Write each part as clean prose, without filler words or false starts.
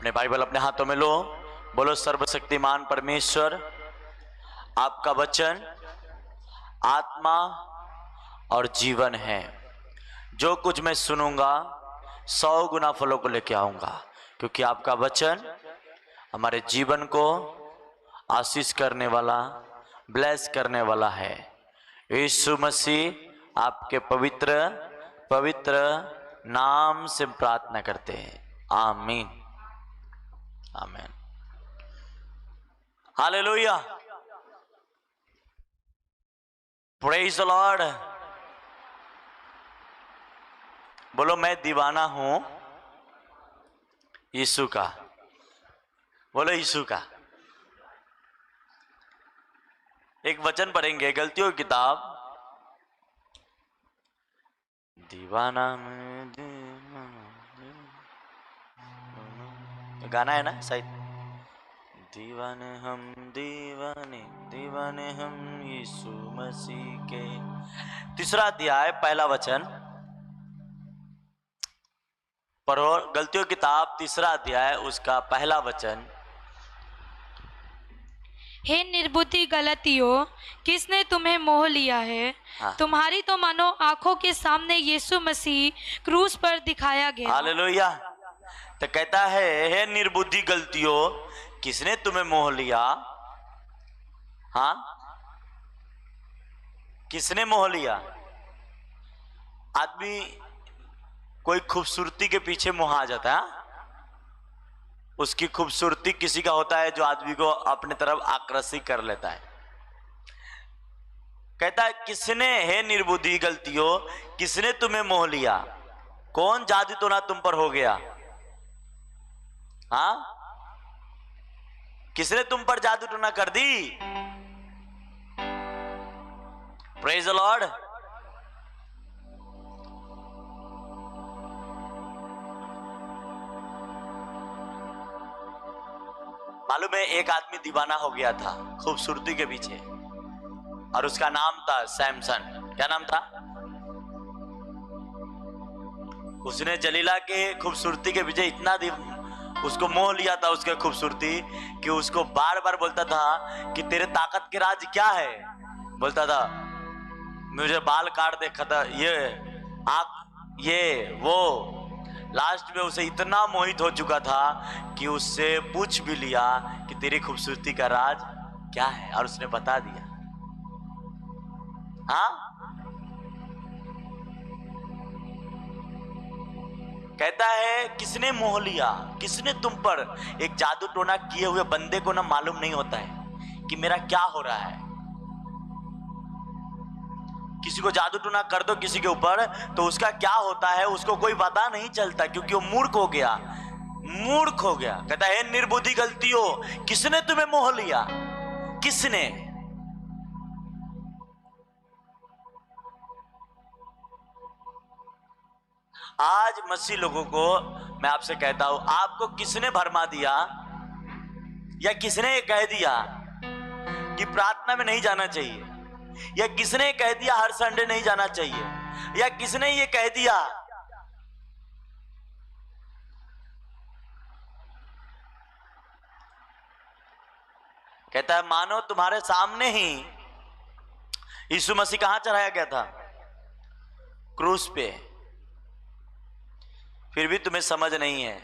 अपने बाइबल अपने हाथों में लो, बोलो सर्वशक्तिमान परमेश्वर, आपका वचन आत्मा और जीवन है। जो कुछ मैं सुनूंगा 100 गुना फलों को लेके आऊंगा, क्योंकि आपका वचन हमारे जीवन को आशीष करने वाला, ब्लेस करने वाला है। यीशु मसीह आपके पवित्र पवित्र नाम से प्रार्थना करते हैं, आमीन आमीन। Hallelujah, praise the Lord. बोलो मैं दीवाना हूं यीशु का, बोलो यीशु का। एक वचन पढ़ेंगे, गलतियों की किताब, दीवाना में गाना है ना शायद, दीवाने हम दीवाने दीवाने हम यीशु मसीह के। 3 अध्याय 1 वचन पढ़ो, गलतियों की किताब 3 अध्याय उसका 1 वचन। हे निर्बुद्धि गलतियों, किसने तुम्हें मोह लिया है? हाँ। तुम्हारी तो मानो आंखों के सामने यीशु मसीह क्रूस पर दिखाया गया। हालेलुया। तो कहता है, हे निर्बुद्धि गलतियों, किसने तुम्हें मोह लिया? हाँ, किसने मोह लिया? आदमी कोई खूबसूरती के पीछे मोह आ जाता है। उसकी खूबसूरती किसी का होता है जो आदमी को अपने तरफ आकर्षित कर लेता है। कहता है किसने, हे निर्बुद्धि गलतियों, किसने तुम्हें मोह लिया? कौन जादू टोना तुम पर हो गया? हाँ, किसने तुम पर जादू टोना कर दी? Praise the Lord. मालूम है, एक आदमी दीवाना हो गया था खूबसूरती के पीछे, और उसका नाम था सैमसन। क्या नाम था? उसने जलीला के खूबसूरती के पीछे इतना उसको मोह लिया था, उसके खूबसूरती, कि उसको बार बार बोलता था कि तेरे ताकत के राज क्या है। बोलता था मुझे बाल काट दे, खतर ये आँख ये वो। लास्ट में उसे इतना मोहित हो चुका था कि उससे पूछ भी लिया कि तेरी खूबसूरती का राज क्या है, और उसने बता दिया। हाँ, कहता है किसने मोह लिया? किसने तुम पर? एक जादू टोना किए हुए बंदे को ना मालूम नहीं होता है कि मेरा क्या हो रहा है। किसी को जादू टोना कर दो किसी के ऊपर, तो उसका क्या होता है उसको कोई पता नहीं चलता, क्योंकि वो मूर्ख हो गया, मूर्ख हो गया। कहता है निर्बुद्धि गलतियों, किसने तुम्हें मोह लिया? किसने? आज मसीह लोगों को मैं आपसे कहता हूं, आपको किसने भरमा दिया, या किसने कह दिया कि प्रार्थना में नहीं जाना चाहिए, या किसने कह दिया हर संडे नहीं जाना चाहिए, या किसने ये कह दिया? कहता है मानो तुम्हारे सामने ही यीशु मसीह कहां चढ़ाया गया था? क्रूस पे। फिर भी तुम्हें समझ नहीं है।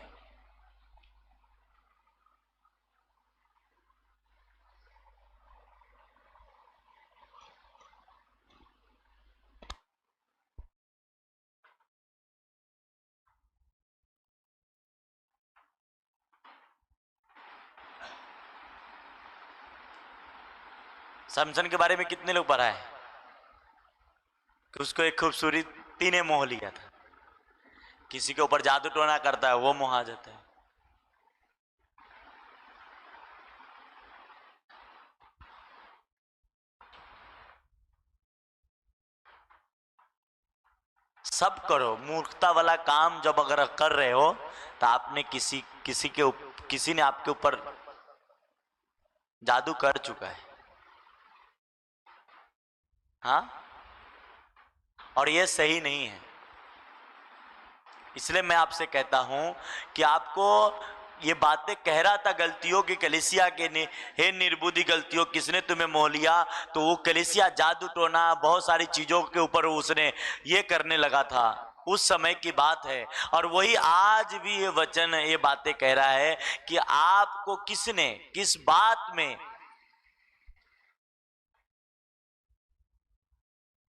सैमसन के बारे में कितने लोग पढ़ा है कि उसको एक खूबसूरती ने मोह लिया था। किसी के ऊपर जादू टोना करता है, वो मोह आ जाता है। सब करो, मूर्खता वाला काम जब अगर कर रहे हो तो आपने किसी ने आपके ऊपर जादू कर चुका है। हाँ, और ये सही नहीं है। इसलिए मैं आपसे कहता हूं कि आपको ये बातें कह रहा था गलतियों की कलीसिया के ने, हे निर्बुद्धि गलतियों किसने तुम्हें मोह लिया, तो वो कलीसिया जादू टोना बहुत सारी चीजों के ऊपर उसने ये करने लगा था, उस समय की बात है। और वही आज भी ये वचन ये बातें कह रहा है कि आपको किसने किस बात में,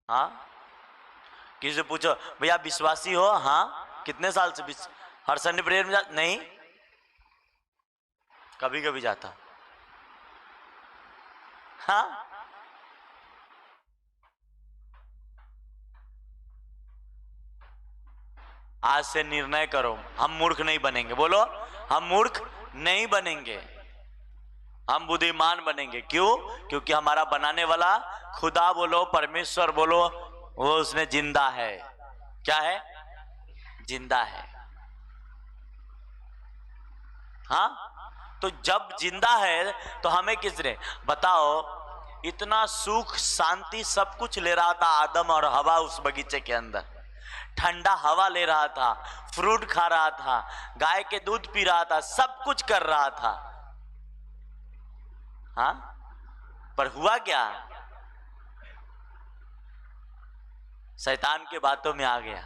हाँ किसी से पूछो भैया विश्वासी हो, हाँ कितने साल से हर संडे प्रेयर में नहीं, कभी कभी जाता, हाँ आज से निर्णय करो हम मूर्ख नहीं बनेंगे। बोलो हम मूर्ख नहीं बनेंगे, हम बुद्धिमान बनेंगे। क्यों? क्योंकि हमारा बनाने वाला खुदा बोलो परमेश्वर बोलो वो उसने जिंदा है। क्या है? जिंदा है। हाँ तो जब जिंदा है तो हमें किसने बताओ, इतना सुख शांति सब कुछ ले रहा था आदम और हवा उस बगीचे के अंदर, ठंडा हवा ले रहा था, फ्रूट खा रहा था, गाय के दूध पी रहा था, सब कुछ कर रहा था, हाँ पर हुआ क्या? शैतान के बातों में आ गया।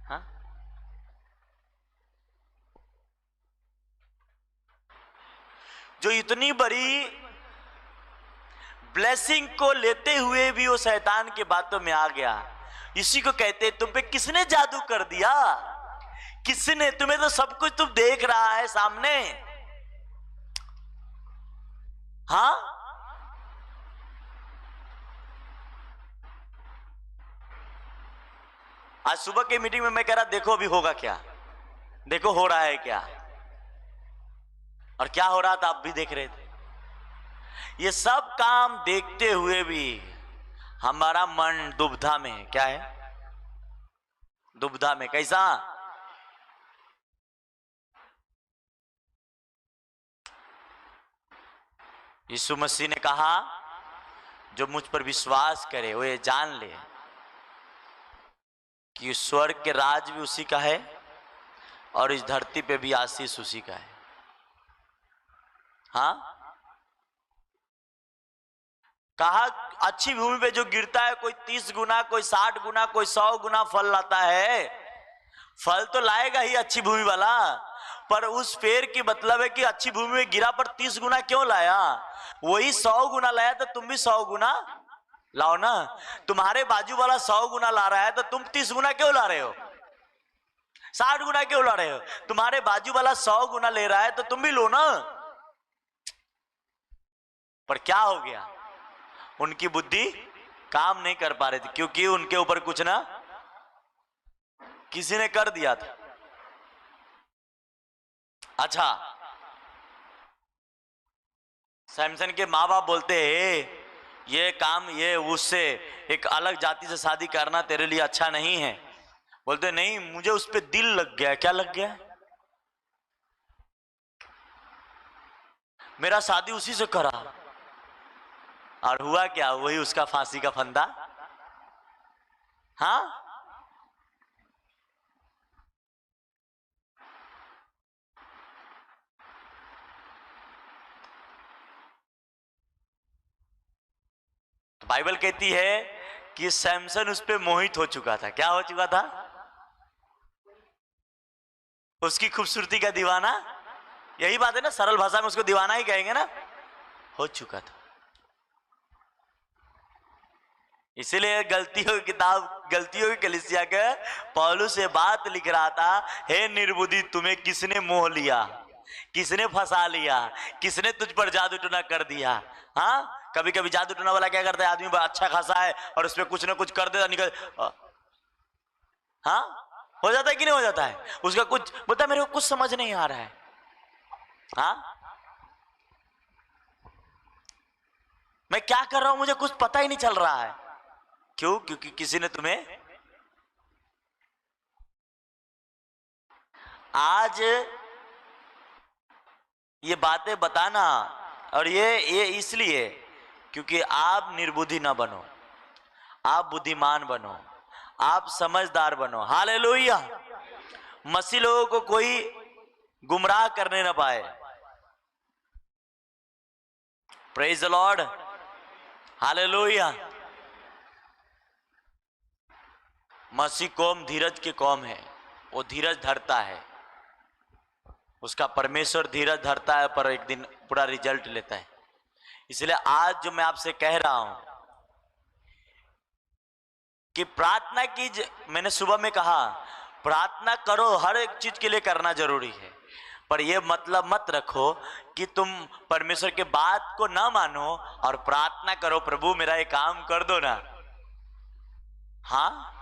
हाँ जो इतनी बड़ी ब्लेसिंग को लेते हुए भी वो शैतान के बातों में आ गया। इसी को कहते तुम पे किसने जादू कर दिया? किसने? तुम्हें तो सब कुछ तुम देख रहा है सामने। हाँ आज सुबह की मीटिंग में मैं कह रहा देखो अभी होगा क्या, देखो हो रहा है क्या, और क्या हो रहा था आप भी देख रहे थे। ये सब काम देखते हुए भी हमारा मन दुविधा में है। क्या है? दुविधा में। कैसा? यीशु मसीह ने कहा जो मुझ पर विश्वास करे वो ये जान ले कि स्वर्ग के राज भी उसी का है और इस धरती पे भी आशीष उसी का है। हाँ कहा अच्छी भूमि पे जो गिरता है कोई 30 गुना, कोई 60 गुना, कोई 100 गुना फल लाता है। फल तो लाएगा ही अच्छी भूमि वाला, पर उस पेड़ की मतलब है कि अच्छी भूमि में गिरा पर 30 गुना क्यों लाया? वही 100 गुना लाया तो तुम भी 100 गुना लाओ ना। तुम्हारे बाजू वाला 100 गुना ला रहा है तो तुम 30 गुना क्यों ला रहे हो? 60 गुना क्यों ला रहे हो? तुम्हारे बाजू वाला 100 गुना ले रहा है तो तुम भी लो ना। पर क्या हो गया? उनकी बुद्धि काम नहीं कर पा रही थी क्योंकि उनके ऊपर कुछ ना किसी ने कर दिया था। अच्छा सैमसन के माँ बाप बोलते हैं ये काम ये उससे एक अलग जाति से शादी करना तेरे लिए अच्छा नहीं है। बोलते नहीं मुझे उस पर दिल लग गया। क्या लग गया? मेरा शादी उसी से करा और हुआ क्या? वही उसका फांसी का फंदा। हाँ तो बाइबल कहती है कि सैमसन उस पे मोहित हो चुका था। क्या हो चुका था? उसकी खूबसूरती का दीवाना। यही बात है ना, सरल भाषा में उसको दीवाना ही कहेंगे ना। हो चुका था। इसीलिए गलतियों की किताब, गलतियों की कलीसिया के पौलुस से बात लिख रहा था, हे निर्बुद्धि तुम्हें किसने मोह लिया, किसने फंसा लिया, किसने तुझ पर जादू टोना कर दिया। हाँ कभी कभी जादू टोना वाला क्या करता है, आदमी अच्छा खासा है और उसमें कुछ ना कुछ कर देता निकल। हाँ हो जाता है कि नहीं हो जाता है? उसका कुछ बोलता है मेरे को कुछ समझ नहीं आ रहा है। हाँ मैं क्या कर रहा हूं मुझे कुछ पता ही नहीं चल रहा है। क्यों? क्योंकि किसी ने तुम्हें आज ये बातें बताना, और ये इसलिए क्योंकि आप निर्बुद्धि ना बनो, आप बुद्धिमान बनो, आप समझदार बनो। हालेलुया। मसीह लोगों को कोई गुमराह करने न पाए। Praise the Lord, hallelujah. मसीह कौम धीरज की कौम है, वो धीरज धरता है, उसका परमेश्वर धीरज धरता है, पर एक दिन पूरा रिजल्ट लेता है। इसलिए आज जो मैं आपसे कह रहा हूं कि प्रार्थना की, मैंने सुबह में कहा प्रार्थना करो, हर एक चीज के लिए करना जरूरी है, पर यह मतलब मत रखो कि तुम परमेश्वर के बात को ना मानो और प्रार्थना करो प्रभु मेरा ये काम कर दो ना। हाँ,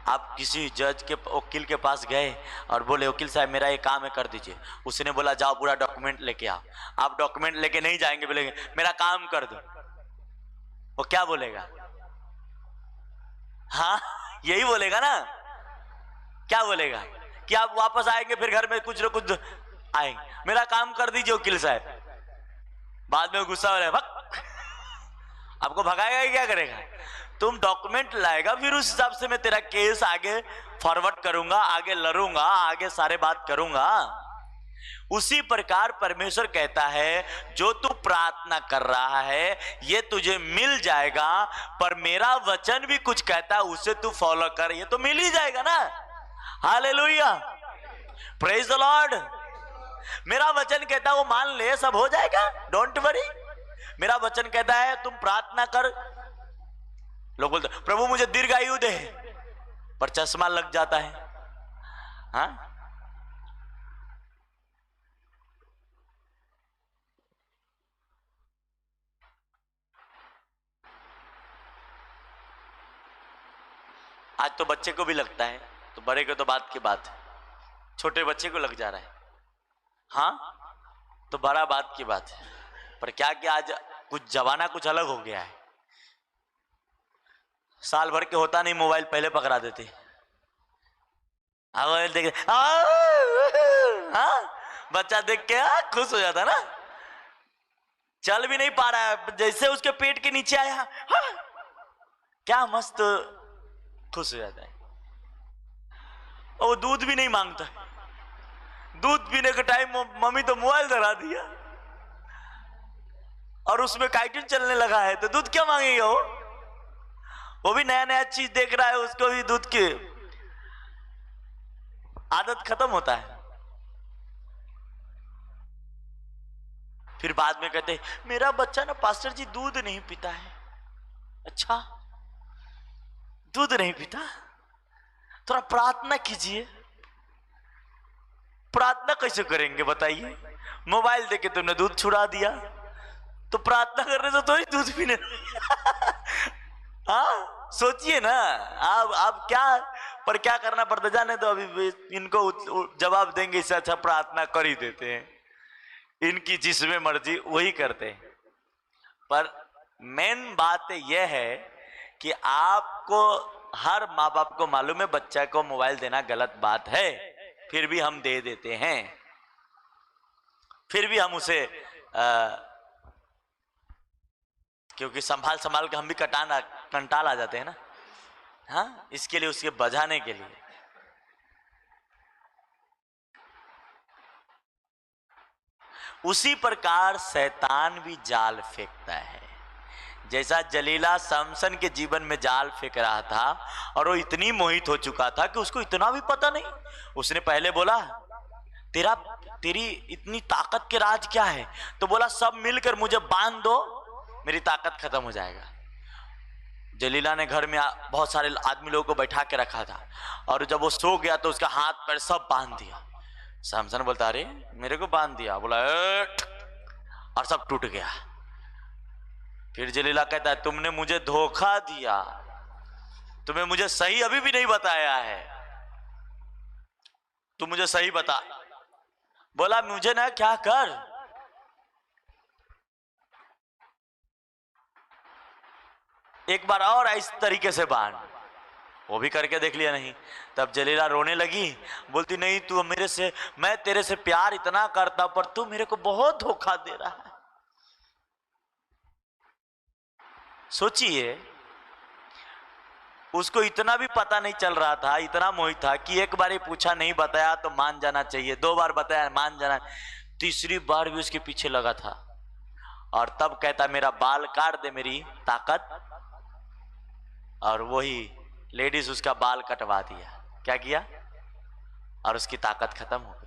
आप किसी जज के वकील के पास गए और बोले वकील साहब मेरा ये काम है कर दीजिए, उसने बोला जाओ पूरा डॉक्यूमेंट लेके आओ। आप डॉक्यूमेंट लेके नहीं जाएंगे, बोलेंगे मेरा काम कर दो, वो क्या बोलेगा? हाँ, यही बोलेगा ना। क्या बोलेगा कि आप वापस आएंगे फिर घर में कुछ न कुछ आएंगे, मेरा काम कर दीजिए वकील साहब। बाद में गुस्सा हो रहा है, आपको भगाएगा कि क्या करेगा? तुम डॉक्यूमेंट लाएगा, फिर उस हिसाब से मैं तेरा केस आगे फॉरवर्ड करूंगा, आगे लड़ूंगा, आगे सारे बात करूंगा। उसी प्रकार परमेश्वर कहता है जो तू प्रार्थना कर रहा है ये तुझे मिल जाएगा, पर मेरा वचन भी कुछ कहता है उसे तू फॉलो कर, ये तो मिल ही जाएगा ना। Hallelujah, praise the Lord. मेरा वचन कहता है वो मान ले, सब हो जाएगा, डोंट वरी। मेरा वचन कहता है तुम प्रार्थना कर। लोग बोलते प्रभु मुझे दीर्घायु दे, पर चश्मा लग जाता है। हाँ, आज तो बच्चे को भी लगता है, तो बड़े को तो बात की बात है, छोटे बच्चे को लग जा रहा है। हाँ, तो बड़ा बात की बात है, पर क्या कि आज कुछ जमाना कुछ अलग हो गया है। साल भर के होता नहीं मोबाइल पहले पकड़ा देते, मोबाइल देख बच्चा देख के खुश हो जाता ना। चल भी नहीं पा रहा है, जैसे उसके पेट के नीचे आया क्या मस्त खुश हो जाता है। और वो दूध भी नहीं मांगता, दूध पीने के टाइम मम्मी तो मोबाइल धरा दिया और उसमें कार्टून चलने लगा है, तो दूध क्या मांगेगा? वो भी नया नया चीज देख रहा है, उसको भी दूध की आदत खत्म होता है। फिर बाद में कहते मेरा बच्चा ना पास्टर जी दूध नहीं पीता है। अच्छा, दूध नहीं पीता, थोड़ा प्रार्थना कीजिए। प्रार्थना कैसे करेंगे बताइए? मोबाइल देके तुमने दूध छुड़ा दिया, तो प्रार्थना करने से तो ही दूध पीने हाँ, सोचिए ना आप क्या, पर क्या करना पड़ता जाने तो अभी इनको जवाब देंगे, इससे अच्छा प्रार्थना कर ही देते हैं, इनकी जिसमें मर्जी वही करते हैं। पर मेन बात यह है कि आपको, हर माँ बाप को मालूम है बच्चा को मोबाइल देना गलत बात है, फिर भी हम दे देते हैं, फिर भी हम उसे क्योंकि संभाल संभाल के हम भी कंटाल आ जाते हैं ना। हाँ, इसके लिए उसके बजाने के लिए। उसी प्रकार शैतान भी जाल फेंकता है। जैसा जलीला समसन के जीवन में जाल फेंक रहा था और वो इतनी मोहित हो चुका था कि उसको इतना भी पता नहीं। उसने पहले बोला तेरी इतनी ताकत के राज क्या है? तो बोला सब मिलकर मुझे बांध दो, मेरी ताकत खत्म हो जाएगा। जलीला ने घर में बहुत सारे आदमी लोगों को बैठा के रखा था और जब वो सो गया तो उसका हाथ पैर सब बांध दिया। समसन बोलता अरे मेरे को बांध दिया, बोला और सब टूट गया। फिर जलीला कहता है तुमने मुझे धोखा दिया, तुम्हें मुझे सही अभी भी नहीं बताया है, तुम मुझे सही बता। बोला मुझे ना क्या कर, एक बार और इस तरीके से बांध। वो भी करके देख लिया, नहीं। तब जलीला रोने लगी, बोलती नहीं तू मेरे से, मैं तेरे से प्यार इतना करता पर तू मेरे को बहुत धोखा दे रहा है। सोचिए उसको इतना भी पता नहीं चल रहा था, इतना मोहित था कि एक बार ही पूछा, नहीं बताया तो मान जाना चाहिए, 2 बार बताया मान जाना, तीसरी बार भी उसके पीछे लगा था। और तब कहता मेरा बाल काट दे मेरी ताकत, और वही लेडीज उसका बाल कटवा दिया। क्या किया? और उसकी ताकत खत्म हो गई।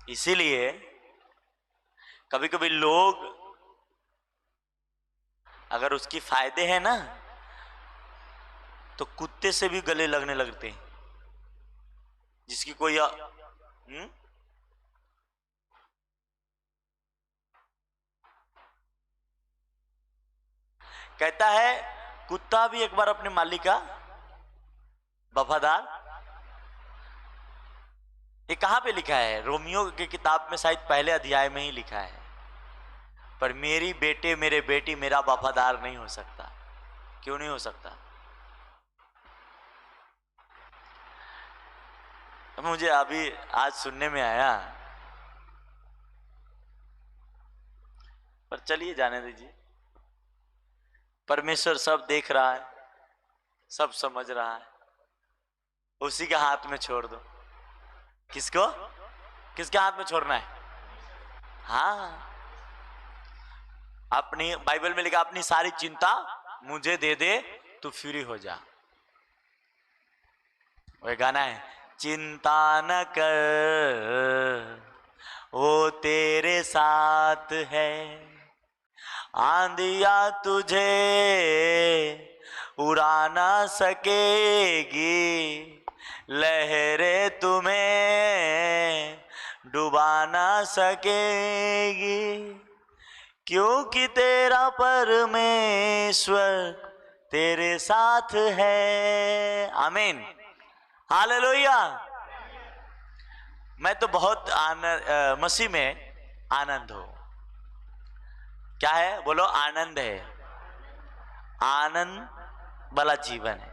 इसीलिए कभी कभी लोग अगर उसकी फायदे हैं ना तो कुत्ते से भी गले लगने लगते हैं, जिसकी कोई कहता है कुत्ता भी एक बार अपने मालिक का वफादार। ये कहां पे लिखा है? रोमियो की किताब में शायद पहले अध्याय में ही लिखा है, पर मेरी बेटे मेरे बेटी मेरा वफादार नहीं हो सकता। क्यों नहीं हो सकता? मुझे अभी आज सुनने में आया, पर चलिए जाने दीजिए। परमेश्वर सब देख रहा है, सब समझ रहा है, उसी के हाथ में छोड़ दो। किसको? किसके हाथ में छोड़ना है? हाँ, अपनी बाइबल में लिखा अपनी सारी चिंता मुझे दे दे तू फ्री हो जा। वह गाना है, चिंता न कर वो तेरे साथ है, आंधिया तुझे उड़ा ना सकेगी, लहरें तुम्हें डुबा ना सकेगी, क्योंकि तेरा परमेश्वर तेरे साथ है। आमीन, हालेलुया। मैं तो बहुत मसीह में आनंद हो। क्या है? बोलो, आनंद है। आनंद वाला जीवन है।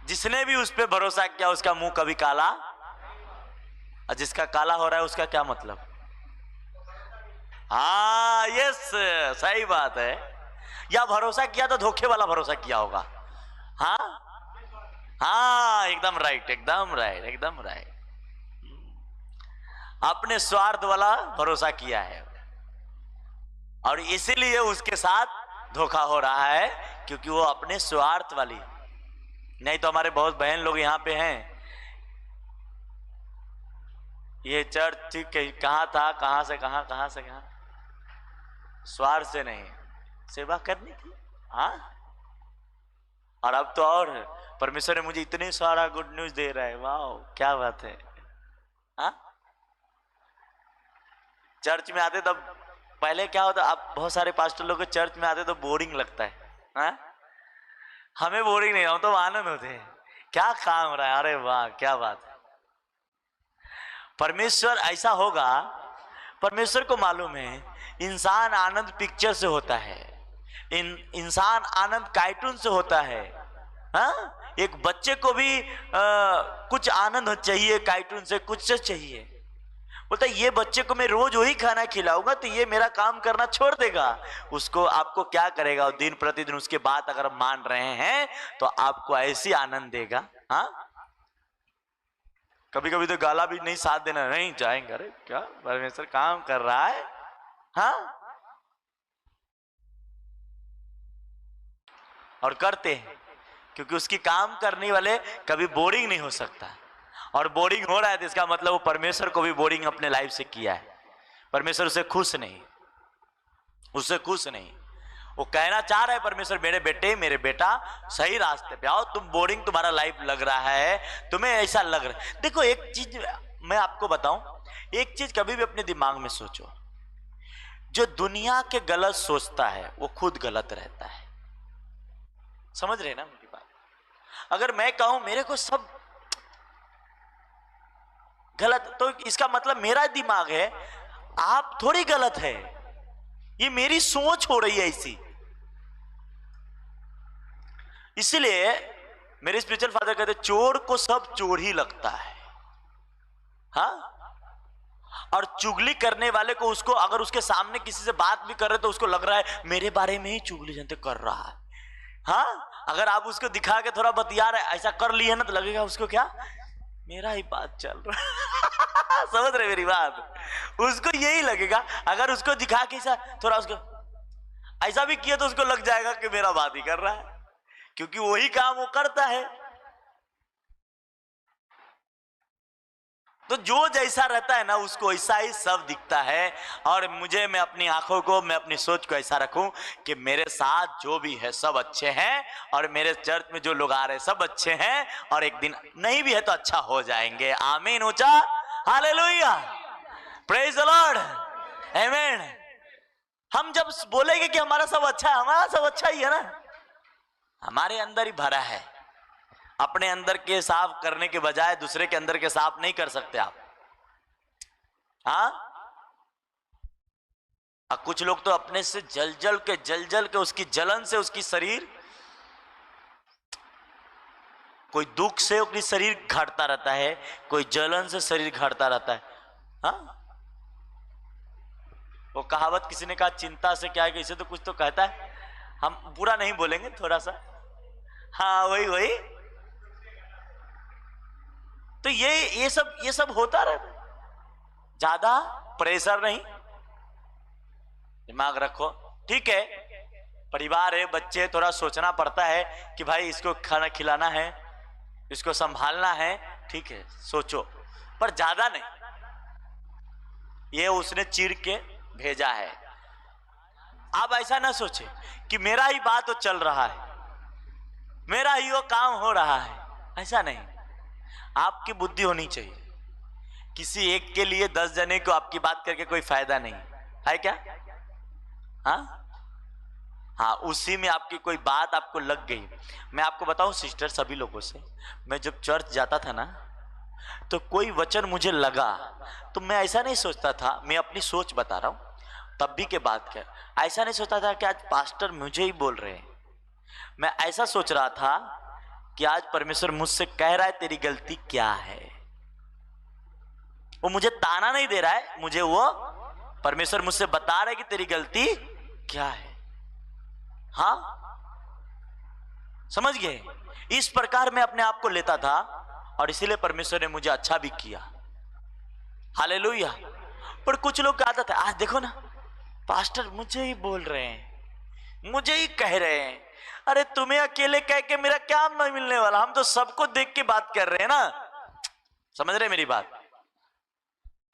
जिसने भी उस पर भरोसा किया उसका मुंह कभी काला, और जिसका काला हो रहा है उसका क्या मतलब? हाँ, यस, सही बात है। या भरोसा किया तो धोखे वाला भरोसा किया होगा। हाँ हाँ, एकदम राइट, एकदम राइट, एकदम राइट। अपने स्वार्थ वाला भरोसा किया है, और इसीलिए उसके साथ धोखा हो रहा है, क्योंकि वो अपने स्वार्थ वाली। नहीं तो हमारे बहुत बहन लोग यहाँ पे हैं, ये चर्च कहाँ था, कहाँ से कहाँ, कहाँ से कहाँ, स्वार्थ से नहीं, सेवा करनी थी। हाँ, और अब तो और परमेश्वर ने मुझे इतने सारा गुड न्यूज दे रहा है। वाह, क्या बात है। हाँ, चर्च में आते तब पहले क्या होता, अब बहुत सारे पास्टर लोग चर्च में आते तो बोरिंग लगता है। हाँ? हमें बोरिंग नहीं, हम तो आनंद होते हैं, क्या काम हो रहा है, अरे वाह क्या बात है। परमेश्वर ऐसा होगा, परमेश्वर को मालूम है इंसान आनंद पिक्चर से होता है, इंसान आनंद कार्टून से होता है। हाँ? एक बच्चे को भी कुछ आनंद चाहिए, कार्टून से कुछ से चाहिए। बोलता ये बच्चे को मैं रोज वही खाना खिलाऊंगा तो ये मेरा काम करना छोड़ देगा। उसको आपको क्या करेगा? दिन प्रतिदिन उसके बात अगर मान रहे हैं तो आपको ऐसी आनंद देगा। हाँ, कभी कभी तो गाला भी नहीं साथ देना, नहीं जाएंगे, अरे क्या परमेश्वर काम कर रहा है। हाँ, और करते हैं, क्योंकि उसकी काम करने वाले कभी बोरिंग नहीं हो सकता। और बोरिंग हो रहा है तो इसका मतलब वो परमेश्वर को भी बोरिंग अपने लाइफ से किया है। परमेश्वर उससे खुश नहीं, उससे खुश नहीं। वो कहना चाह रहा है परमेश्वर, मेरे बेटे मेरे बेटा सही रास्ते पे आओ, तुम बोरिंग तुम्हारा लाइफ लग रहा है, तुम्हें ऐसा लग रहा है। देखो एक चीज मैं आपको बताऊं, एक चीज कभी भी अपने दिमाग में सोचो, जो दुनिया के गलत सोचता है वो खुद गलत रहता है। समझ रहे ना मेरी बात? अगर मैं कहूं मेरे को सब गलत, तो इसका मतलब मेरा दिमाग है, आप थोड़ी गलत है, ये मेरी सोच हो रही है ऐसी। इसलिए मेरे स्पिरिचुअल फादर कहते चोर को सब चोर ही लगता है। हाँ, और चुगली करने वाले को, उसको अगर उसके सामने किसी से बात भी कर रहे तो उसको लग रहा है मेरे बारे में ही चुगली जनते कर रहा है। हाँ, अगर आप उसको दिखा के थोड़ा बतिया रहे, ऐसा कर लिए ना, तो लगेगा उसको क्या, मेरा ही बात चल रहा समझ रहे मेरी बात? उसको यही लगेगा। अगर उसको दिखा के ऐसा थोड़ा उसको ऐसा भी किया तो उसको लग जाएगा कि मेरा बात ही कर रहा है, क्योंकि वही काम वो करता है। तो जो जैसा रहता है ना, उसको ऐसा ही सब दिखता है। और मुझे, मैं अपनी आंखों को, मैं अपनी सोच को ऐसा रखूं कि मेरे साथ जो भी है सब अच्छे हैं, और मेरे चर्च में जो लोग आ रहे हैं सब अच्छे हैं, और एक दिन नहीं भी है तो अच्छा हो जाएंगे। आमीन, ऊंचा हालेलुया, प्रेज द लॉर्ड, आमीन। हम जब बोलेंगे कि हमारा सब अच्छा है, हमारा सब अच्छा ही है ना, हमारे अंदर ही भरा है। अपने अंदर के साफ करने के बजाय दूसरे के अंदर के साफ नहीं कर सकते आप। हाँ, कुछ लोग तो अपने से जल जल के उसकी जलन से उसकी शरीर, कोई दुख से उसकी शरीर घटता रहता है, कोई जलन से शरीर घटता रहता है। हाँ, वो कहावत किसी ने कहा, चिंता से क्या है, इसे तो कुछ तो कहता है, हम पूरा नहीं बोलेंगे, थोड़ा सा। हाँ, वही। तो ये सब होता रहता है। ज्यादा प्रेशर नहीं, दिमाग रखो, ठीक है। परिवार है, बच्चे, थोड़ा सोचना पड़ता है कि भाई इसको खाना खिलाना है, इसको संभालना है, ठीक है, सोचो, पर ज्यादा नहीं। ये उसने चीर के भेजा है। आप ऐसा ना सोचे कि मेरा ही बात तो चल रहा है, मेरा ही वो काम हो रहा है, ऐसा नहीं। आपकी बुद्धि होनी चाहिए। किसी एक के लिए 10 जने को आपकी बात करके कोई फायदा नहीं है, क्या? हाँ, उसी में आपकी कोई बात आपको लग गई। मैं आपको बताऊं सिस्टर, सभी लोगों से, मैं जब चर्च जाता था ना, तो कोई वचन मुझे लगा तो मैं ऐसा नहीं सोचता था, मैं अपनी सोच बता रहा हूं, तब भी के बात कर, ऐसा नहीं सोचता था कि आज पास्टर मुझे ही बोल रहे हैं। मैं ऐसा सोच रहा था कि आज परमेश्वर मुझसे कह रहा है तेरी गलती क्या है। वो मुझे ताना नहीं दे रहा है, मुझे वो परमेश्वर मुझसे बता रहा है कि तेरी गलती क्या है। हाँ, समझ गए? इस प्रकार मैं अपने आप को लेता था, और इसीलिए परमेश्वर ने मुझे अच्छा भी किया। हालेलुया। पर कुछ लोग का आदत है, आज देखो ना, पास्टर मुझे ही बोल रहे हैं, मुझे ही कह रहे हैं। अरे तुम्हें अकेले कह के मेरा क्या मिलने वाला, हम तो सबको देख के बात कर रहे हैं ना। समझ रहे मेरी बात?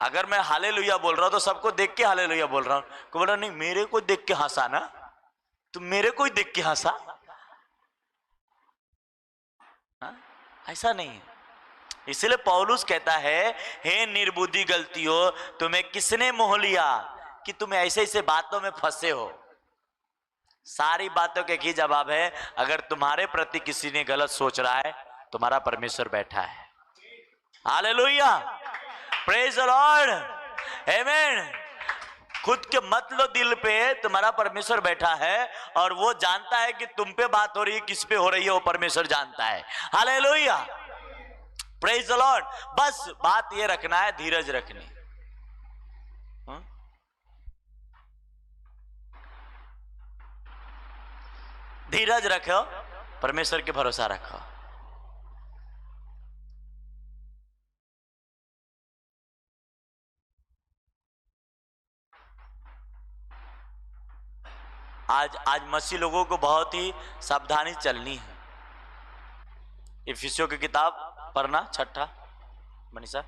अगर मैं हालेलुया बोल रहा हूं तो सबको देख के हालेलुया बोल रहा हूं, को बोल रहा नहीं मेरे को देख के हंसा ना, तुम मेरे को ही देख के हंसा। ऐसा नहीं है। इसलिए पौलुस कहता है, हे निर्बुद्धि गलतियों, तुम्हें किसने मोह लिया कि तुम ऐसे ऐसे बातों में फंसे हो। सारी बातों के ही जवाब है, अगर तुम्हारे प्रति किसी ने गलत सोच रहा है, तुम्हारा परमेश्वर बैठा है। हालेलुया, प्रेज द लॉर्ड, आमीन। खुद के मत लो दिल पे, तुम्हारा परमेश्वर बैठा है, और वो जानता है कि तुम पे बात हो रही है, किस पे हो रही है, वो परमेश्वर जानता है। Hallelujah, praise the Lord. बस बात ये रखना है, धीरज रखनी। धीरज रखो, परमेश्वर के भरोसा रखो। आज मसीह लोगों को बहुत ही सावधानी चलनी है। इफिसियों की किताब पढ़ना, 6 मनीषा।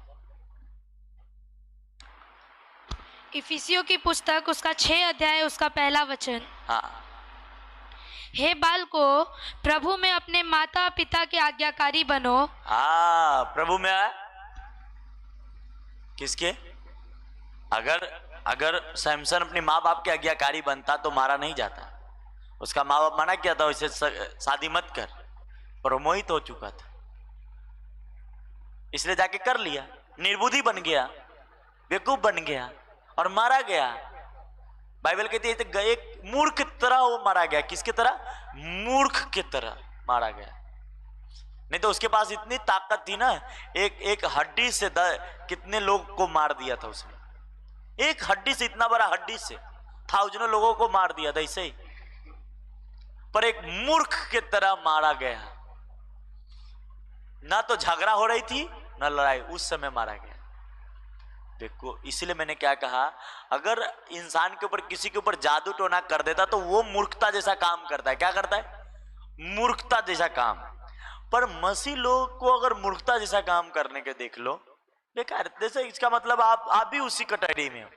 इफिसियों की पुस्तक, उसका 6 अध्याय, उसका 1 वचन। हाँ, हे बालको, प्रभु में अपने माता पिता के आज्ञाकारी बनो। हाँ, प्रभु में है किसके? अगर सैमसन अपने माँ बाप के आज्ञाकारी बनता तो मारा नहीं जाता। उसका माँ बाप मना किया था, उसे शादी मत कर, पर वो मोहित हो चुका था, इसलिए जाके कर लिया। निर्बुद्धि बन गया, बेवकूफ बन गया और मारा गया। बाइबल कहती है एक मूर्ख की तरह वो मारा गया। किसकी तरह? मूर्ख की तरह मारा गया। नहीं तो उसके पास इतनी ताकत थी ना, एक हड्डी से कितने लोग को मार दिया था उसने। एक हड्डी से, इतना बड़ा हड्डी से थाउजेंडों लोगों को मार दिया था ऐसे ही, पर एक मूर्ख के तरह मारा गया। ना तो झगड़ा हो रही थी ना लड़ाई, उस समय मारा गया। देखो इसलिए मैंने क्या कहा, अगर इंसान के ऊपर किसी के ऊपर जादू टोना कर देता तो वो मूर्खता जैसा काम करता है। क्या करता है? मूर्खता जैसा काम। पर मसीह लोग को अगर मूर्खता जैसा काम करने के देख लो, बेकार। जैसे इसका मतलब आप भी उसी कैटेगरी में हो।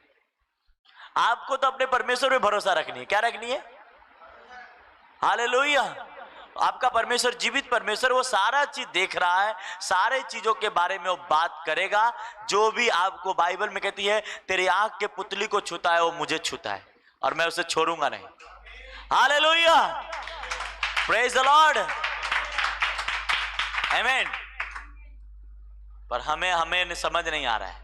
आपको तो अपने परमेश्वर पे भरोसा रखनी है। क्या रखनी है? हालेलुया। आपका परमेश्वर जीवित परमेश्वर, वो सारा चीज देख रहा है, सारे चीजों के बारे में वो बात करेगा। जो भी आपको बाइबल में कहती है तेरी आंख के पुतली को छूता है वो मुझे छूता है और मैं उसे छोड़ूंगा नहीं। हालेलुया, प्रेज द लॉर्ड, आमीन। पर हमें समझ नहीं आ रहा है।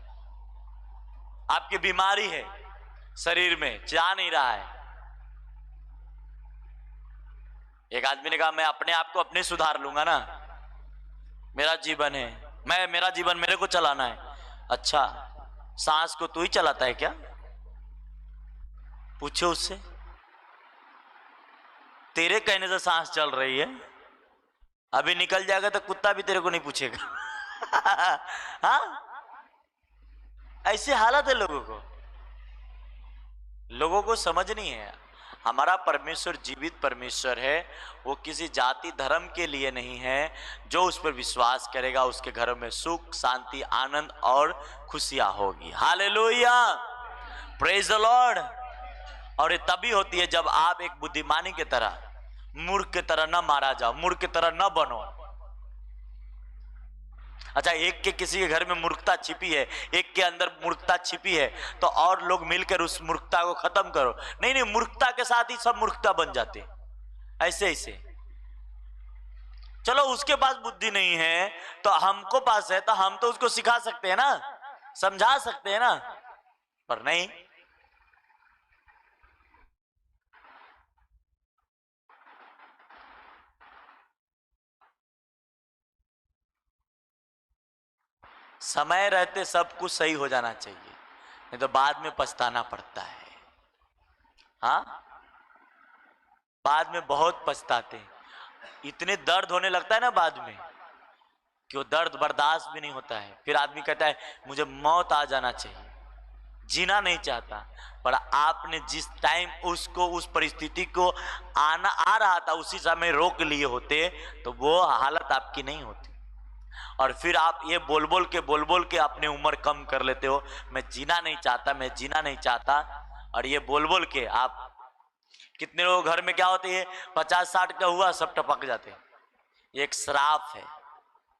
आपकी बीमारी है शरीर में, जा नहीं रहा है। एक आदमी ने कहा मैं अपने आप को अपने सुधार लूंगा ना, मेरा जीवन है, मेरा जीवन मेरे को चलाना है। अच्छा, सांस को तू ही चलाता है क्या? पूछो उससे। तेरे कहने से सांस चल रही है, अभी निकल जाएगा तो कुत्ता भी तेरे को नहीं पूछेगा। हाँ, ऐसी हालत है लोगों को समझ नहीं है। हमारा परमेश्वर जीवित परमेश्वर है। वो किसी जाति धर्म के लिए नहीं है। जो उस पर विश्वास करेगा उसके घरों में सुख शांति आनंद और खुशियां होगी। Hallelujah, praise the Lord. और ये तभी होती है जब आप एक बुद्धिमानी की तरह, मूर्ख की तरह न मारा जाओ, मूर्ख की तरह न बनो। अच्छा, एक के किसी के घर में मूर्खता छिपी है, एक के अंदर मूर्खता छिपी है, तो और लोग मिलकर उस मूर्खता को खत्म करो। नहीं, मूर्खता के साथ ही सब मूर्खता बन जाते। ऐसे चलो उसके पास बुद्धि नहीं है तो हमको पास है, तो हम तो उसको सिखा सकते हैं ना, समझा सकते हैं ना, पर नहीं। समय रहते सब कुछ सही हो जाना चाहिए, नहीं तो बाद में पछताना पड़ता है। हाँ, बाद में बहुत पछताते हैं। इतने दर्द होने लगता है ना बाद में कि वो दर्द बर्दाश्त भी नहीं होता है। फिर आदमी कहता है मुझे मौत आ जाना चाहिए, जीना नहीं चाहता। पर आपने जिस टाइम उसको, उस परिस्थिति को आ रहा था, उसी समय रोक लिए होते तो वो हालत आपकी नहीं होती। और फिर आप ये बोल बोल के अपने उम्र कम कर लेते हो, मैं जीना नहीं चाहता, मैं जीना नहीं चाहता। और ये बोल के आप, कितने लोग घर में क्या होते हैं, 50-60 का हुआ सब टपक जाते हैं। ये एक श्राप है।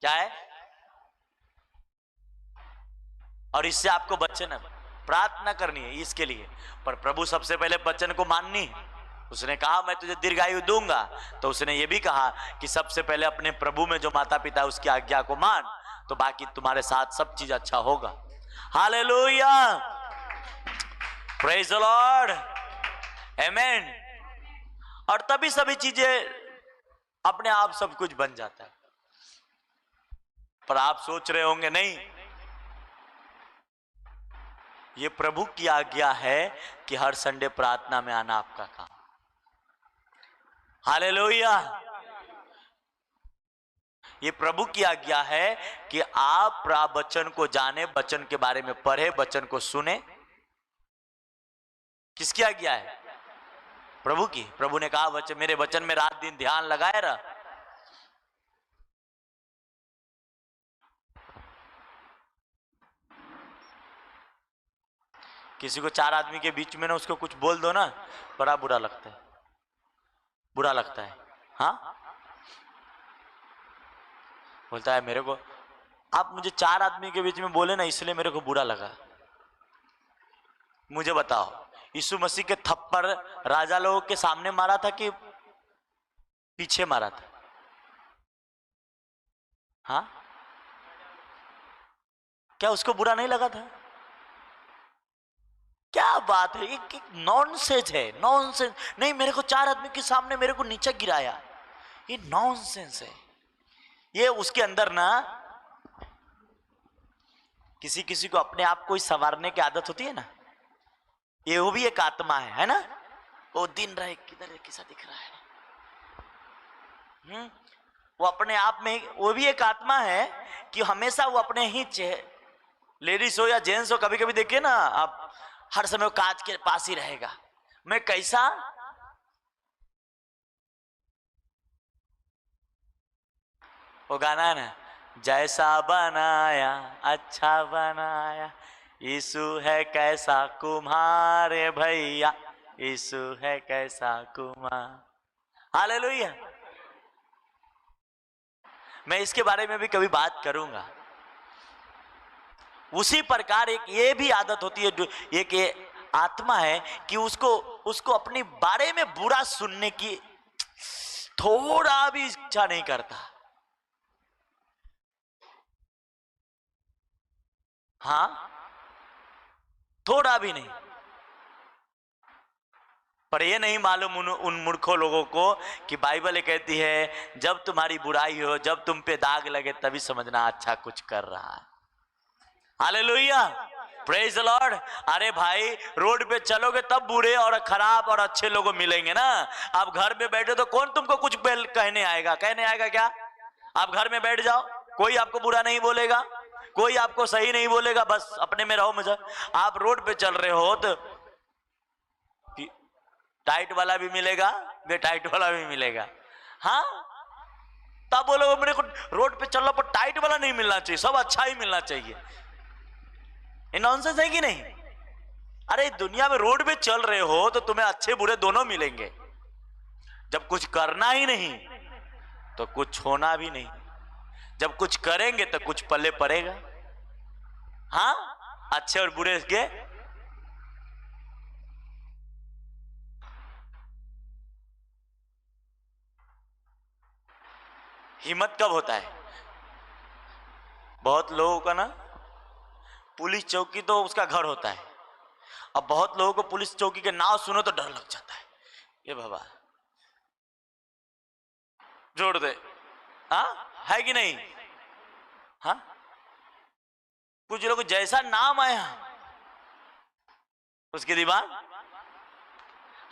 क्या है? और इससे आपको बचना, प्रार्थना करनी है इसके लिए। पर प्रभु सबसे पहले वचन को माननी है। उसने कहा मैं तुझे दीर्घायु दूंगा, तो उसने ये भी कहा कि सबसे पहले अपने प्रभु में जो माता पिता है उसकी आज्ञा को मान, तो बाकी तुम्हारे साथ सब चीज अच्छा होगा। हालेलुया, प्रेज द लॉर्ड, आमीन। और तभी सभी चीजें अपने आप सब कुछ बन जाता है। पर आप सोच रहे होंगे नहीं, ये प्रभु की आज्ञा है कि हर संडे प्रार्थना में आना आपका काम। हालेलुया, ये प्रभु की आज्ञा है कि आप वचन को जाने, वचन के बारे में पढ़े, वचन को सुने। किसकी आज्ञा है? प्रभु की। प्रभु ने कहा वचन, मेरे वचन में रात दिन ध्यान लगाए रहा। किसी को 4 आदमी के बीच में ना उसको कुछ बोल दो ना, बड़ा बुरा लगता है, बुरा लगता है। हाँ, बोलता है मेरे को आप मुझे 4 आदमी के बीच में बोले ना, इसलिए मेरे को बुरा लगा। मुझे बताओ, यीशु मसीह के थप्पड़ राजा लोगों के सामने मारा था कि पीछे मारा था? हाँ, क्या उसको बुरा नहीं लगा था? क्या बात है, एक नॉनसेंस है, नॉनसेंस। नहीं, मेरे को 4 आदमी के सामने मेरे को नीचे गिराया, ये नॉनसेंस है। ये उसके अंदर ना किसी को अपने आप को ही संवारने की आदत होती है ना, ये वो भी एक आत्मा है ना। वो दिन रहे किधर कैसा दिख रहा है, वो अपने आप में वो भी एक आत्मा है कि हमेशा वो अपने ही लेडीज हो या जेंट्स हो, कभी कभी देखिए ना आप, हर समय वो कांच के पास ही रहेगा। मैं कैसा, वो गाना है ना, जैसा बनाया अच्छा बनाया, यीशु है कैसा कुम्हार भैया, यीशु है कैसा कुम्हार। हालेलुया। मैं इसके बारे में भी कभी बात करूंगा। उसी प्रकार एक ये भी आदत होती है, एक ये आत्मा है कि उसको अपने बारे में बुरा सुनने की थोड़ा भी इच्छा नहीं करता। हाँ, थोड़ा भी नहीं। पर ये नहीं मालूम उन मूर्खों लोगों को कि बाइबल ये कहती है जब तुम्हारी बुराई हो, जब तुम पे दाग लगे, तभी समझना अच्छा कुछ कर रहा है। Hallelujah, praise the Lord. अरे भाई, रोड पे चलोगे तब बुरे और खराब और अच्छे लोग मिलेंगे ना। आप घर में बैठे तो कौन तुमको कुछ कहने आएगा क्या? आप घर में बैठ जाओ, कोई आपको बुरा नहीं बोलेगा, कोई आपको सही नहीं बोलेगा, बस अपने में रहो मजा। आप रोड पे चल रहे हो तो टाइट वाला भी मिलेगा, बेटाइट वाला भी मिलेगा। हाँ, तब बोलो मेरे को रोड पे चलना पर टाइट वाला नहीं मिलना चाहिए, सब अच्छा ही मिलना चाहिए। ये नॉनसेंस है कि नहीं? अरे दुनिया में रोड पे चल रहे हो तो तुम्हें अच्छे बुरे दोनों मिलेंगे। जब कुछ करना ही नहीं तो कुछ होना भी नहीं। जब कुछ करेंगे तो कुछ पल्ले पड़ेगा। हाँ, अच्छे और बुरे के हिम्मत कब होता है? बहुत लोगों का ना पुलिस चौकी तो उसका घर होता है। अब बहुत लोगों को पुलिस चौकी के नाम सुनो तो डर लग जाता है, ये बाबा जोड़ दे। हाँ, है कि नहीं? हाँ, कुछ लोग जैसा नाम आया उसके दिमाग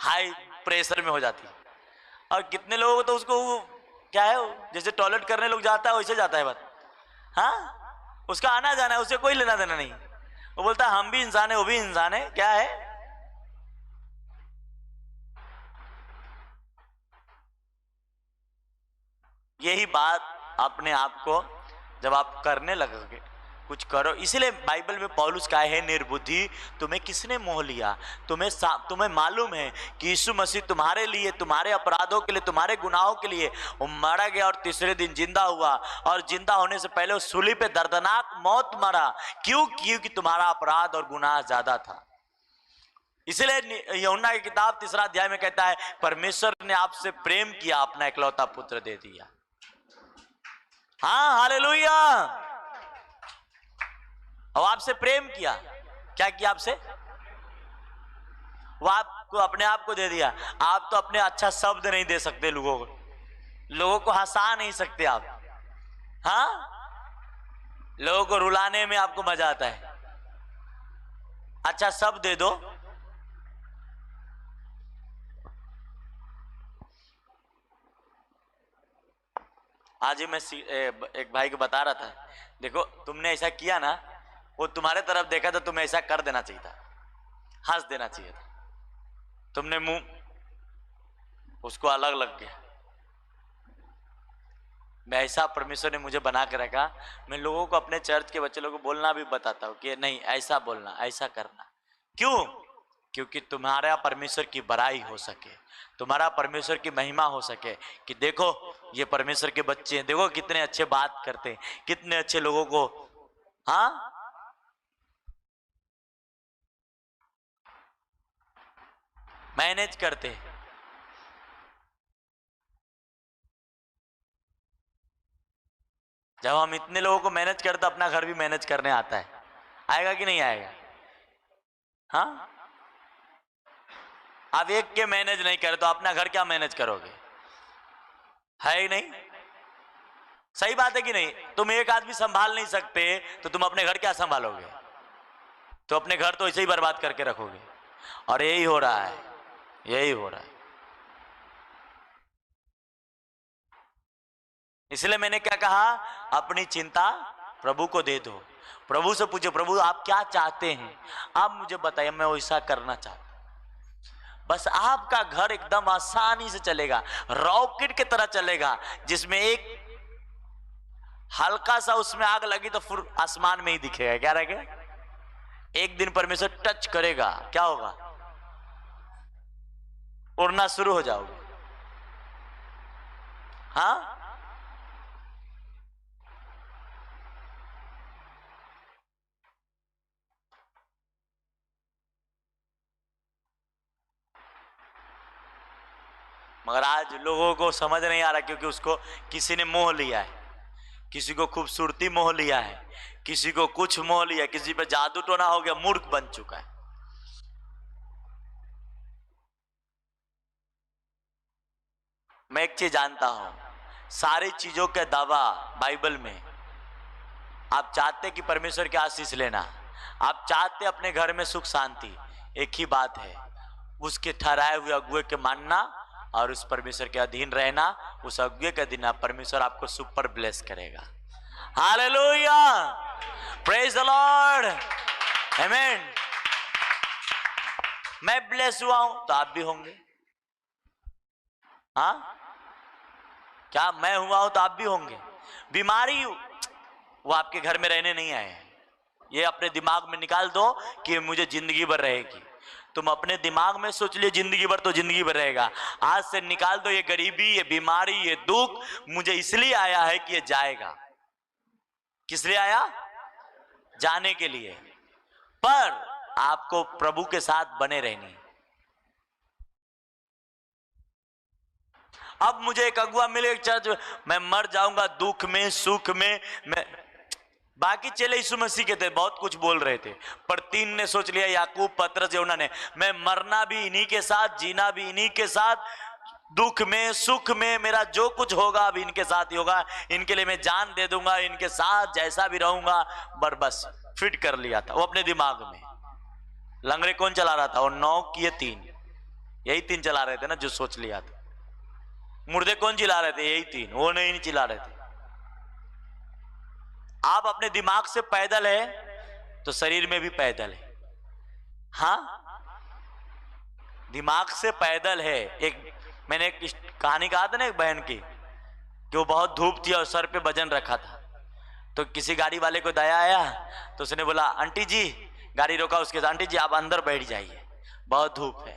हाई प्रेशर में हो जाती है। और कितने लोगों को तो उसको क्या है, जैसे टॉयलेट करने लोग जाता है वैसे जाता है बात। हाँ, उसका आना जाना है, उसे कोई लेना देना नहीं। वो बोलता है हम भी इंसान है, वो भी इंसान है, क्या है। यही बात अपने आप को जब आप करने लगोगे, कुछ करो। इसीलिए बाइबल में पौलुस का है, निर्बुद्धि तुम्हें किसने मोह लिया? तुम्हें मालूम है कि यीशु मसीह तुम्हारे लिए, तुम्हारे अपराधों के लिए, तुम्हारे गुनाहों के लिए वो मरा गया और तीसरे दिन जिंदा हुआ। और जिंदा होने से पहले वो सूली पे दर्दनाक मौत मरा। क्यों? क्योंकि तुम्हारा अपराध और गुनाह ज्यादा था। इसलिए यूहन्ना की किताब 3 अध्याय में कहता है परमेश्वर ने आपसे प्रेम किया, अपना इकलौता पुत्र दे दिया। हाँ, हालेलुया। और आपसे प्रेम किया, क्या किया आपसे? वो आपको अपने आप को दे दिया। आप तो अपने अच्छा शब्द नहीं दे सकते, लोगों को हंसा नहीं सकते आप। हाँ, लोगों को रुलाने में आपको मजा आता है। अच्छा शब्द दे दो। आज ही मैं एक भाई को बता रहा था, देखो तुमने ऐसा किया ना, वो तुम्हारे तरफ देखा तो तुम्हें ऐसा कर देना चाहिए था, हंस देना चाहिए था। तुमने मुंह उसको अलग लग गया। मैं ऐसा परमेश्वर ने मुझे बना के रखा, मैं लोगों को, अपने चर्च के बच्चे लोगों को बोलना भी बताता हूँ कि नहीं ऐसा बोलना, ऐसा करना। क्यों? क्योंकि तुम्हारा परमेश्वर की बड़ाई हो सके, तुम्हारा परमेश्वर की महिमा हो सके कि देखो ये परमेश्वर के बच्चे हैं, देखो कितने अच्छे बात करते हैं, कितने अच्छे लोगों को हाँ मैनेज करते हैं। जब हम इतने लोगों को मैनेज करते, अपना घर भी मैनेज करने आता है। आएगा कि नहीं आएगा? हाँ, आप एक के मैनेज नहीं करे तो अपना घर क्या मैनेज करोगे? है ही नहीं। सही बात है कि नहीं? तुम एक आदमी संभाल नहीं सकते तो तुम अपने घर क्या संभालोगे? तो अपने घर तो ऐसे ही बर्बाद करके रखोगे। और यही हो रहा है, यही हो रहा है। इसलिए मैंने क्या कहा, अपनी चिंता प्रभु को दे दो। प्रभु से पूछो, प्रभु आप क्या चाहते हैं, आप मुझे बताइए, मैं वैसा करना चाहता हूं। बस आपका घर एकदम आसानी से चलेगा, रॉकेट की तरह चलेगा, जिसमें एक हल्का सा उसमें आग लगी तो फिर आसमान में ही दिखेगा। क्या रहेगा? एक दिन परमेश्वर टच करेगा, क्या होगा? उड़ना शुरू हो जाओगे। हाँ, मगर आज लोगों को समझ नहीं आ रहा, क्योंकि उसको किसी ने मोह लिया है, किसी को खूबसूरती मोह लिया है, किसी को कुछ मोह लिया, किसी पे जादू टोना हो गया, मूर्ख बन चुका है। मैं एक चीज जानता हूं, सारी चीजों के दावा बाइबल में। आप चाहते कि परमेश्वर की आशीष लेना, आप चाहते अपने घर में सुख शांति, एक ही बात है, उसके ठहराए हुए अगुए के मानना और उस परमेश्वर के अधीन रहना। उस अगुए के दिन परमेश्वर आपको सुपर ब्लेस करेगा। हालेलुया, प्रेज द लॉर्ड, आमीन। मैं ब्लेस हुआ हूं तो आप भी होंगे। हाँ, क्या मैं हुआ हूं तो आप भी होंगे। बीमारी वो आपके घर में रहने नहीं आए, ये अपने दिमाग में निकाल दो कि मुझे जिंदगी भर रहेगी। तुम अपने दिमाग में सोच लिए जिंदगी भर, तो जिंदगी भर रहेगा। आज से निकाल दो, ये गरीबी, ये बीमारी, ये दुख मुझे इसलिए आया है कि ये जाएगा। किस लिए आया? जाने के लिए। पर आपको प्रभु के साथ बने रहनी। अब मुझे एक अगुआ मिले चर्च, मैं मर जाऊंगा दुख में सुख में। मैं बाकी चेले यीशु मसीह के थे, बहुत कुछ बोल रहे थे, पर तीन ने सोच लिया, याकूब, पतरस, यूहन्ना ने, मैं मरना भी इन्हीं के साथ, जीना भी इन्हीं के साथ, दुख में सुख में मेरा जो कुछ होगा अब इनके साथ ही होगा। इनके लिए मैं जान दे दूंगा, इनके साथ जैसा भी रहूंगा। बस फिट कर लिया था वो अपने दिमाग में। लंगड़े कौन चला रहा था? वो 9 किए 3, यही 3 चला रहे थे ना, जो सोच लिया था। मुर्दे कौन चिल्ला रहे थे? यही 3, वो नहीं चिल्ला रहे थे। आप अपने दिमाग से पैदल है तो शरीर में भी पैदल है। हाँ, दिमाग से पैदल है। मैंने एक कहानी कहा था ना, एक बहन की, कि वो बहुत धूप थी और सर पे वजन रखा था, तो किसी गाड़ी वाले को दया आया, तो उसने बोला, आंटी जी, गाड़ी रोका उसके साथ, आंटी जी आप अंदर बैठ जाइए, बहुत धूप है।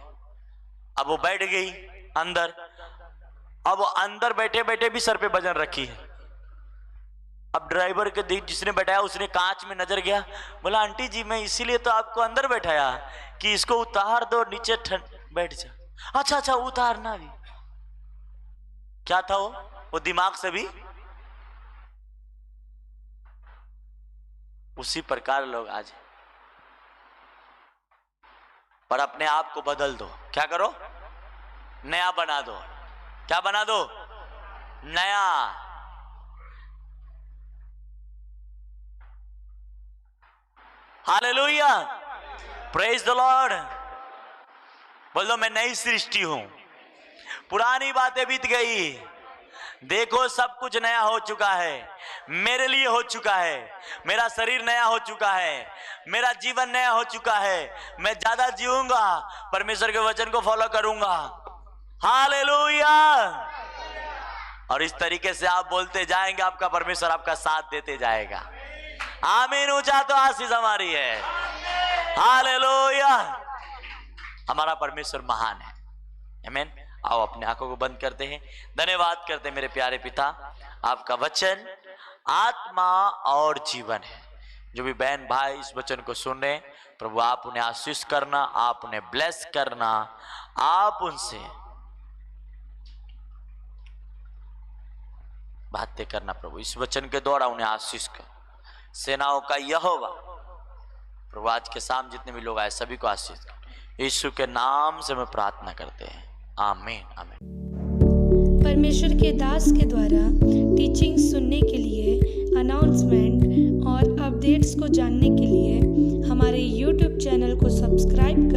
अब वो बैठ गई अंदर। अब वो अंदर बैठे बैठे भी सर पे वजन रखी है। अब ड्राइवर के जिसने बैठाया उसने कांच में नजर गया, बोला, आंटी जी मैं इसीलिए तो आपको अंदर बैठाया कि इसको उतार दो, नीचे बैठ जा। अच्छा अच्छा, उतारना भी क्या था? वो दिमाग से भी। उसी प्रकार लोग आज। पर अपने आप को बदल दो। क्या करो? नया बना दो। क्या बना दो? नया। Hallelujah, praise the Lord. बोल दो, मैं नई सृष्टि हूं, पुरानी बातें बीत गई, देखो सब कुछ नया हो चुका है, मेरे लिए हो चुका है, मेरा शरीर नया हो चुका है, मेरा जीवन नया हो चुका है, मैं ज्यादा जीऊंगा, परमेश्वर के वचन को फॉलो करूंगा। हालेलुया। और इस तरीके से आप बोलते जाएंगे, आपका परमेश्वर आपका साथ देते जाएगा। आमीन। ऊंचा तो आशीष हमारी है। हालेलुया। हमारा परमेश्वर महान है। आमीन। आओ अपने आंखों को बंद करते हैं, धन्यवाद करते हैं मेरे प्यारे पिता, आपका वचन आत्मा और जीवन है। जो भी बहन भाई इस वचन को सुन रहे हैं, प्रभु आप उन्हें आशीष करना, आप उन्हें ब्लेस करना, आप उनसे बातें करना प्रभु, इस वचन के द्वारा उन्हें आशीष कर। सेनाओं का यहोवा प्रभु आज के शाम जितने भी लोग आए सभी को आशीष कर, यीशु के नाम से मैं प्रार्थना करते हैं। आमीन आमीन। परमेश्वर के दास के द्वारा टीचिंग सुनने के लिए, अनाउंसमेंट और अपडेट्स को जानने के लिए हमारे YouTube चैनल को सब्सक्राइब